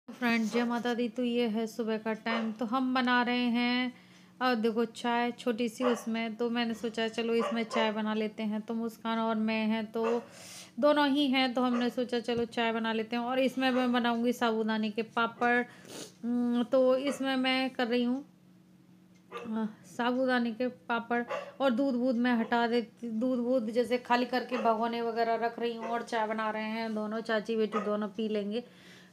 Friend जय माता दी। तो ये है सुबह का टाइम, तो हम बना रहे हैं और देखो चाय छोटी सी उसमें। तो मैंने सोचा चलो इसमें चाय बना लेते हैं। तो मुस्कान और मैं हैं तो दोनों ही हैं, तो हमने सोचा चलो चाय बना लेते हैं। और इसमें मैं बनाऊंगी साबूदाने के पापड़। तो इसमें मैं कर रही हूँ साबूदाने के पापड़। और दूध वूध मैं हटा देती, दूध वूध जैसे खाली करके भगोने वगैरह रख रही हूँ। और चाय बना रहे हैं, दोनों चाची बेटी दोनों पी लेंगे।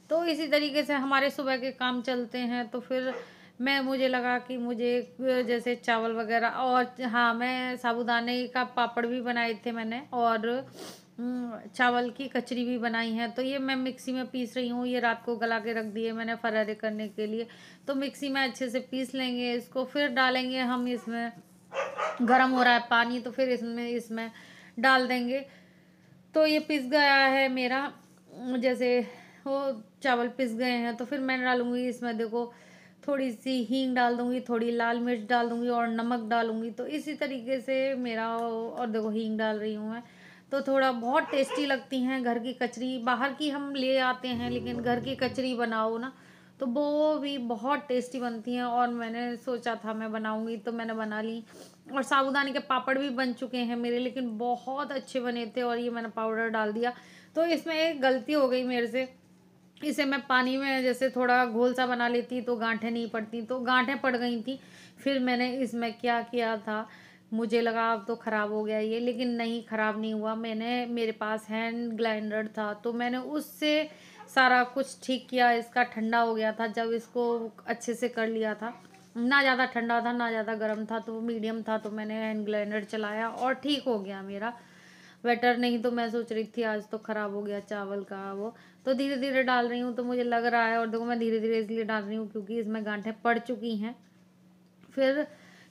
तो इसी तरीके से हमारे सुबह के काम चलते हैं। तो फिर मुझे लगा कि मुझे जैसे चावल वगैरह, और हाँ मैं साबूदाने का पापड़ भी बनाए थे मैंने, और चावल की कचरी भी बनाई है। तो ये मैं मिक्सी में पीस रही हूँ। ये रात को गला के रख दिए मैंने फरारे करने के लिए। तो मिक्सी में अच्छे से पीस लेंगे इसको, फिर डालेंगे हम इसमें। गरम हो रहा है पानी, तो फिर इसमें डाल देंगे। तो ये पिस गया है मेरा, जैसे वो चावल पिस गए हैं। तो फिर मैं डालूंगी इसमें, देखो थोड़ी सी हींग डाल दूंगी, थोड़ी लाल मिर्च डाल दूंगी और नमक डालूंगी। तो इसी तरीके से मेरा, और देखो हींग डाल रही हूँ मैं। तो थोड़ा बहुत टेस्टी लगती हैं घर की कचरी। बाहर की हम ले आते हैं, लेकिन घर की कचरी बनाओ ना तो वो भी बहुत टेस्टी बनती हैं। और मैंने सोचा था मैं बनाऊंगी, तो मैंने बना ली। और साबूदाने के पापड़ भी बन चुके हैं मेरे, लेकिन बहुत अच्छे बने थे। और ये मैंने पाउडर डाल दिया। तो इसमें एक गलती हो गई मेरे से, इसे मैं पानी में जैसे थोड़ा घोल सा बना लेती तो गांठें नहीं पड़ती, तो गांठें पड़ गई थी। फिर मैंने इसमें क्या किया था, मुझे लगा अब तो ख़राब हो गया ये, लेकिन नहीं, ख़राब नहीं हुआ। मेरे पास हैंड ग्राइंडर था, तो मैंने उससे सारा कुछ ठीक किया। इसका ठंडा हो गया था जब इसको अच्छे से कर लिया था। ना ज़्यादा ठंडा था ना ज़्यादा गर्म था, तो मीडियम था। तो मैंने हैंड ग्राइंडर चलाया और ठीक हो गया मेरा बेटर। नहीं तो मैं सोच रही थी आज तो ख़राब हो गया चावल का वो। तो धीरे धीरे डाल रही हूँ, तो मुझे लग रहा है। और देखो मैं धीरे धीरे इसलिए डाल रही हूँ क्योंकि इसमें गांठें पड़ चुकी हैं। फिर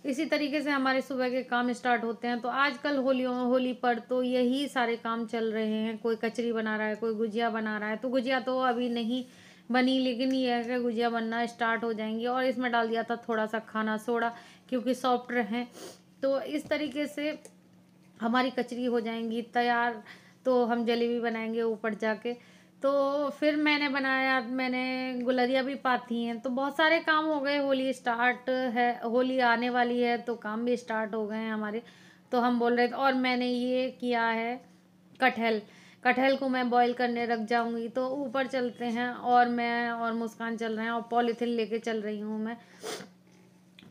इसी तरीके से हमारे सुबह के काम स्टार्ट होते हैं। तो आजकल होली पर तो यही सारे काम चल रहे हैं। कोई कचरी बना रहा है, कोई गुजिया बना रहा है। तो गुजिया तो अभी नहीं बनी, लेकिन ये है कि गुजिया बनना स्टार्ट हो जाएंगी। और इसमें डाल दिया था थोड़ा सा खाना सोडा, क्योंकि सॉफ्ट रहें। तो इस तरीके से हमारी कचरी हो जाएंगी तैयार। तो हम जलेबी बनाएंगे ऊपर जाके। तो फिर मैंने गुलरिया भी पाती हैं। तो बहुत सारे काम हो गए। होली स्टार्ट है, होली आने वाली है, तो काम भी स्टार्ट हो गए हैं हमारे। तो हम बोल रहे थे, और मैंने ये किया है कटहल। कटहल को मैं बॉईल करने रख जाऊंगी। तो ऊपर चलते हैं, और मैं और मुस्कान चल रहे हैं, और पॉलीथिन लेके चल रही हूँ मैं।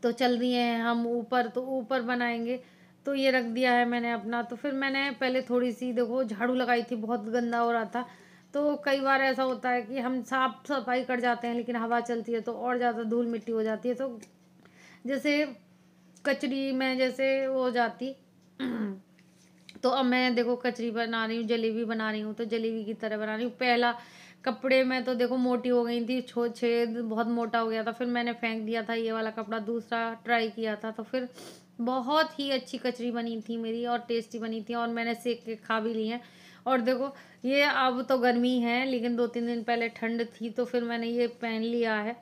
तो चल रही हैं हम ऊपर, तो ऊपर बनाएंगे। तो ये रख दिया है मैंने अपना। तो फिर मैंने पहले थोड़ी सी देखो झाड़ू लगाई थी, बहुत गंदा हो रहा था। तो कई बार ऐसा होता है कि हम साफ सफाई कर जाते हैं, लेकिन हवा चलती है तो और ज़्यादा धूल मिट्टी हो जाती है। तो जैसे कचरी में जैसे हो जाती। तो अब मैं देखो कचरी बना रही हूँ, जलेबी बना रही हूँ। तो जलेबी की तरह बना रही हूँ। पहला कपड़े में तो देखो मोटी हो गई थी, छेद बहुत मोटा हो गया था। फिर मैंने फेंक दिया था ये वाला कपड़ा, दूसरा ट्राई किया था। तो फिर बहुत ही अच्छी कचरी बनी थी मेरी, और टेस्टी बनी थी। और मैंने सेक के खा भी ली है। और देखो ये अब तो गर्मी है, लेकिन 2-3 दिन पहले ठंड थी, तो फिर मैंने ये पहन लिया है।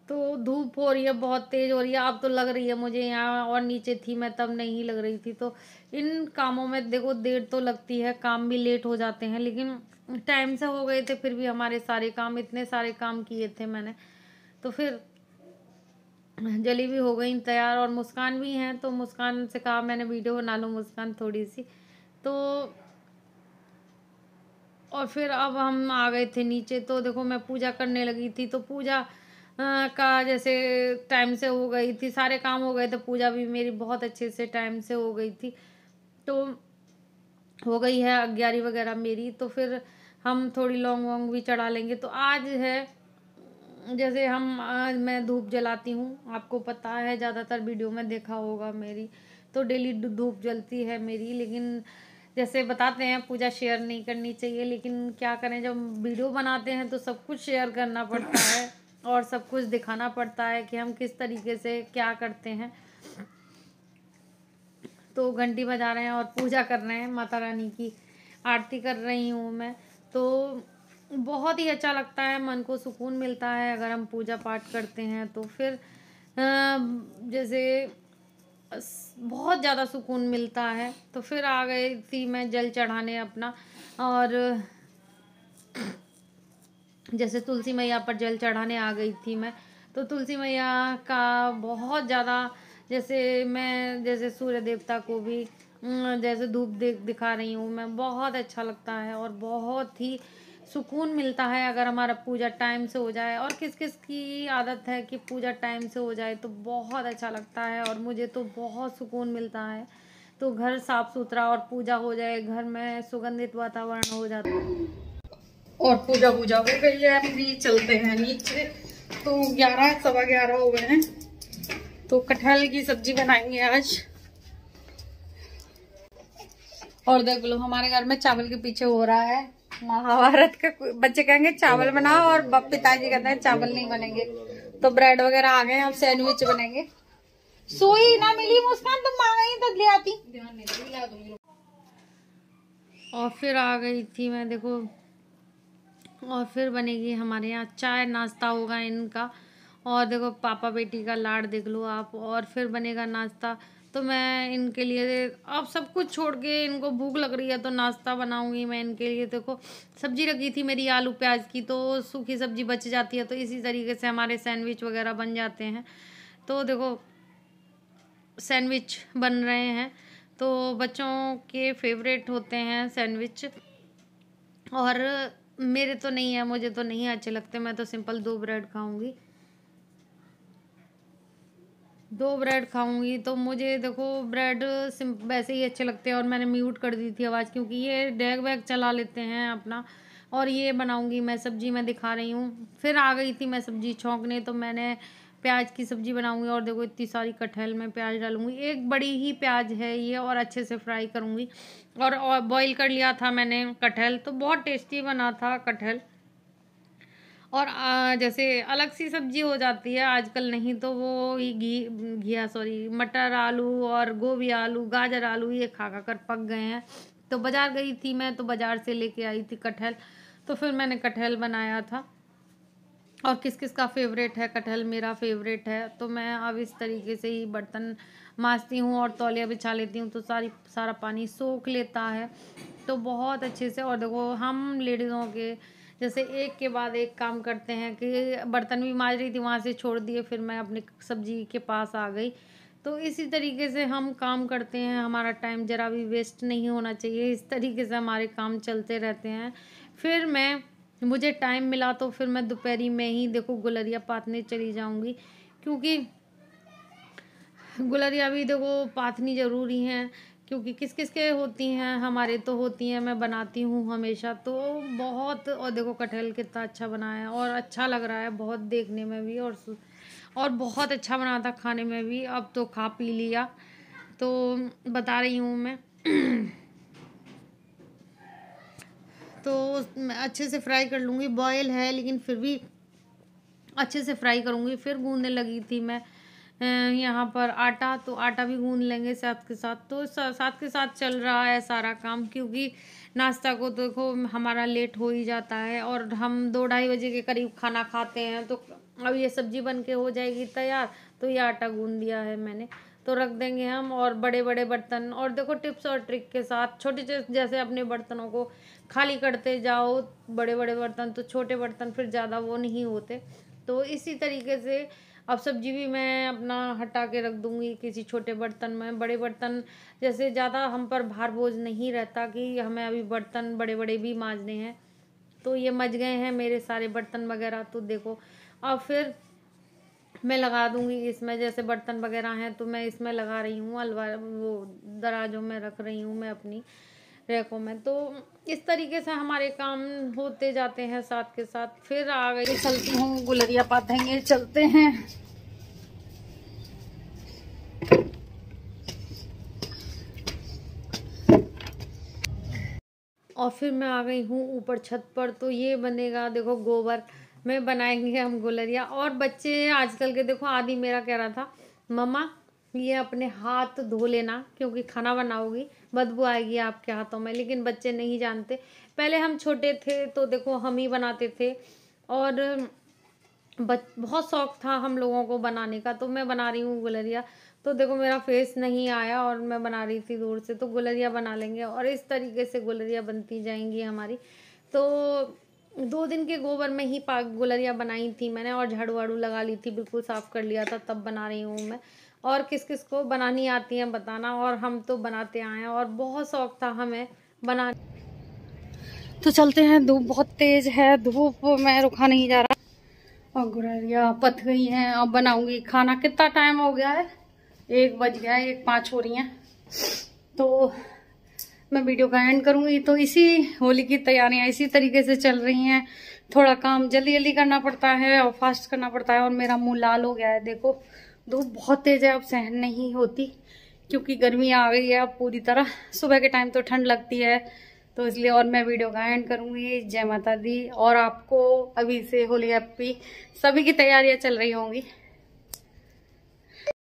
तो धूप हो रही है, बहुत तेज हो रही है। अब तो लग रही है मुझे यहाँ, और नीचे थी मैं तब नहीं लग रही थी। तो इन कामों में देखो देर तो लगती है, काम भी लेट हो जाते हैं, लेकिन टाइम से हो गए थे। फिर भी हमारे सारे काम, इतने सारे काम किए थे मैंने। तो फिर जलेबी हो गई तैयार। और मुस्कान भी हैं, तो मुस्कान से कहा मैंने वीडियो बना लो मुस्कान थोड़ी सी। तो और फिर अब हम आ गए थे नीचे। तो देखो मैं पूजा करने लगी थी। तो पूजा का जैसे टाइम से हो गई थी, सारे काम हो गए थे। पूजा भी मेरी बहुत अच्छे से टाइम से हो गई थी। तो हो गई है अग्यारी वगैरह मेरी। तो फिर हम थोड़ी लौंग वोंग भी चढ़ा लेंगे। तो आज है जैसे आज मैं धूप जलाती हूँ, आपको पता है, ज़्यादातर वीडियो में देखा होगा मेरी। तो डेली धूप जलती है मेरी। लेकिन जैसे बताते हैं पूजा शेयर नहीं करनी चाहिए, लेकिन क्या करें, जब वीडियो बनाते हैं तो सब कुछ शेयर करना पड़ता है, और सब कुछ दिखाना पड़ता है कि हम किस तरीके से क्या करते हैं। तो घंटी बजा रहे हैं और पूजा कर रहे हैं, माता रानी की आरती कर रही हूँ मैं। तो बहुत ही अच्छा लगता है, मन को सुकून मिलता है अगर हम पूजा पाठ करते हैं। तो फिर जैसे बहुत ज़्यादा सुकून मिलता है। तो फिर आ गई थी मैं जल चढ़ाने अपना। और जैसे तुलसी मैया पर जल चढ़ाने आ गई थी मैं, तो तुलसी मैया का बहुत ज़्यादा, जैसे सूर्य देवता को भी जैसे धूप दिखा रही हूँ मैं, बहुत अच्छा लगता है और बहुत ही सुकून मिलता है अगर हमारा पूजा टाइम से हो जाए। और किस किस की आदत है कि पूजा टाइम से हो जाए तो बहुत अच्छा लगता है, और मुझे तो बहुत सुकून मिलता है। तो घर साफ सुथरा और पूजा हो जाए, घर में सुगंधित वातावरण हो जाता है। और पूजा हो गई है, अभी चलते हैं नीचे। तो 11 सवा 11 हो गए हैं। तो कटहल की सब्जी बनाएंगे आज। और देख लो हमारे घर में चावल के पीछे हो रहा है महाभारत का। बच्चे कहेंगे चावल बनाओ और पिताजी कहते हैं चावल नहीं बनेंगे। तो ब्रेड वगैरह आ गए, अब सैंडविच बनेंगे। सोई ना मिली मुस्कान, तुम आ गई तो ले आती। और फिर आ गई थी मैं, देखो। और फिर बनेगी हमारे यहाँ चाय, नाश्ता होगा इनका। और देखो पापा बेटी का लाड देख लो आप। और फिर बनेगा नाश्ता। तो मैं इनके लिए अब सब कुछ छोड़ के, इनको भूख लग रही है तो नाश्ता बनाऊंगी मैं इनके लिए। देखो सब्जी रखी थी मेरी आलू प्याज की, तो सूखी सब्जी बच जाती है, तो इसी तरीके से हमारे सैंडविच वगैरह बन जाते हैं। तो देखो सैंडविच बन रहे हैं, तो बच्चों के फेवरेट होते हैं सैंडविच। और मेरे तो नहीं है, मुझे तो नहीं अच्छे लगते। मैं तो सिंपल 2 ब्रेड खाऊंगी। तो मुझे देखो ब्रेड वैसे ही अच्छे लगते हैं। और मैंने म्यूट कर दी थी आवाज़, क्योंकि ये डैग वैग चला लेते हैं अपना। और ये बनाऊंगी मैं सब्जी, मैं दिखा रही हूँ। फिर आ गई थी मैं सब्जी छौंकने, तो मैंने प्याज की सब्जी बनाऊंगी। और देखो इतनी सारी कटहल में प्याज डालूंगी, एक बड़ी ही प्याज है ये, और अच्छे से फ्राई करूंगी। और बॉईल कर लिया था मैंने कटहल, तो बहुत टेस्टी बना था कटहल। और जैसे अलग सी सब्जी हो जाती है आजकल, नहीं तो वो ही घिया सॉरी मटर आलू और गोभी आलू गाजर आलू ये खा खा कर पक गए हैं। तो बाजार गई थी मैं, तो बाजार से लेके आई थी कटहल। तो फिर मैंने कटहल बनाया था। और किस किस का फेवरेट है कटहल, मेरा फेवरेट है। तो मैं अब इस तरीके से ही बर्तन मांजती हूँ और तौलिया बिछा लेती हूँ, तो सारा पानी सोख लेता है, तो बहुत अच्छे से। और देखो हम लेडीज़ों के जैसे एक के बाद एक काम करते हैं, कि बर्तन भी मांज रही थी, वहाँ से छोड़ दिए, फिर मैं अपनी सब्जी के पास आ गई। तो इसी तरीके से हम काम करते हैं, हमारा टाइम ज़रा भी वेस्ट नहीं होना चाहिए, इस तरीके से हमारे काम चलते रहते हैं। फिर मुझे टाइम मिला तो फिर मैं दोपहरी में ही देखो गुलरिया पातने चली जाऊंगी, क्योंकि गुलरिया भी देखो पाथनी ज़रूरी हैं। क्योंकि किस किस के होती हैं, हमारे तो होती हैं, मैं बनाती हूँ हमेशा। तो बहुत, और देखो कटहल कितना अच्छा बना है और अच्छा लग रहा है बहुत देखने में भी, और बहुत अच्छा बना था खाने में भी। अब तो खा पी लिया, तो बता रही हूँ मैं। तो मैं अच्छे से फ्राई कर लूँगी, बॉयल है लेकिन फिर भी अच्छे से फ्राई करूँगी। फिर गूंदने लगी थी मैं यहाँ पर आटा, तो आटा भी गूंद लेंगे साथ के साथ। तो साथ के साथ चल रहा है सारा काम, क्योंकि नाश्ता को तो देखो हमारा लेट हो ही जाता है, और हम 2-2:30 बजे के करीब खाना खाते हैं। तो अब ये सब्जी बन के हो जाएगी तैयार, तो ये आटा गूंद दिया है मैंने, तो रख देंगे हम। और बड़े बड़े बर्तन, और देखो टिप्स और ट्रिक के साथ छोटे जैसे अपने बर्तनों को खाली करते जाओ, बड़े बड़े बर्तन, तो छोटे बर्तन फिर ज़्यादा वो नहीं होते। तो इसी तरीके से अब सब्जी भी मैं अपना हटा के रख दूंगी किसी छोटे बर्तन में। बड़े बर्तन जैसे ज़्यादा हम पर भार बोझ नहीं रहता कि हमें अभी बर्तन बड़े बड़े भी मांजने हैं। तो ये मज गए हैं मेरे सारे बर्तन वगैरह, तो देखो अब फिर मैं लगा दूंगी इसमें। जैसे बर्तन वगैरह हैं तो मैं इसमें लगा रही हूँ, अलमारी वो दराजों में रख रही हूँ मैं अपनी रैकों में। तो इस तरीके से हमारे काम होते जाते हैं साथ के साथ। फिर आ गई, चलती हूँ गुलरिया पातेंगे, चलते हैं। और फिर मैं आ गई हूँ ऊपर छत पर। तो ये बनेगा देखो गोबर में बनाएंगे हम गुलरिया। और बच्चे आजकल के देखो, आदि मेरा कह रहा था मम्मा ये अपने हाथ धो लेना, क्योंकि खाना बनाओगी बदबू आएगी आपके हाथों में। लेकिन बच्चे नहीं जानते, पहले हम छोटे थे तो देखो हम ही बनाते थे, और बहुत शौक था हम लोगों को बनाने का। तो मैं बना रही हूँ गुलरिया। तो देखो मेरा फेस नहीं आया, और मैं बना रही थी दूर से। तो गुलरिया बना लेंगे, और इस तरीके से गुलरिया बनती जाएंगी हमारी। तो 2 दिन के गोबर में ही पाक गुलरिया बनाई थी मैंने, और झाड़ू वाड़ू लगा ली थी, बिल्कुल साफ कर लिया था, तब बना रही हूँ मैं। और किस किस को बनानी आती है बताना, और हम तो बनाते आए हैं और बहुत शौक था हमें बना। तो चलते हैं, धूप बहुत तेज है, धूप में रुका नहीं जा रहा और गुलरिया पक गई हैं। अब बनाऊंगी खाना। कितना टाइम हो गया है, 1 बज गया है, 1:05 हो रही हैं। तो मैं वीडियो का एंड करूंगी। तो इसी होली की तैयारियां इसी तरीके से चल रही हैं। थोड़ा काम जल्दी जल्दी करना पड़ता है और फास्ट करना पड़ता है। और मेरा मुंह लाल हो गया है, देखो धूप बहुत तेज है, अब सहन नहीं होती क्योंकि गर्मी आ गई है अब पूरी तरह। सुबह के टाइम तो ठंड लगती है, तो इसलिए। और मैं वीडियो का एंड करूंगी। जय माता दी। और आपको अभी से होली हैप्पी। सभी की तैयारियां चल रही होंगी।